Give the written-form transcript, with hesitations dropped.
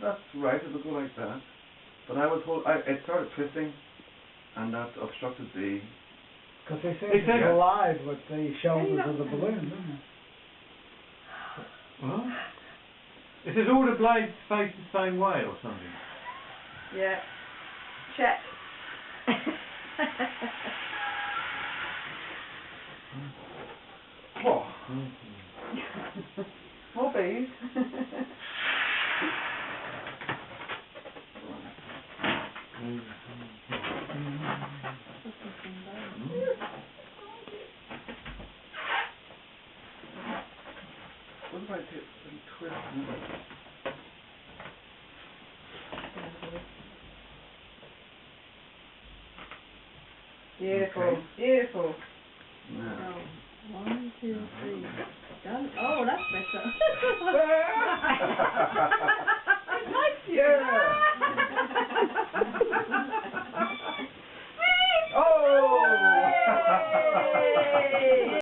that's right, it'll go like that. But I was it started twisting, and that obstructed the... Because they seem to collide with the shoulders of the balloon, don't they? What? It says all the blades face the same way or something. Yeah. Check. Whoa. More bees. What if I did a twist? Beautiful, Okay. beautiful. Yeah. Oh, 1, 2, 3. Done. Oh, that's better.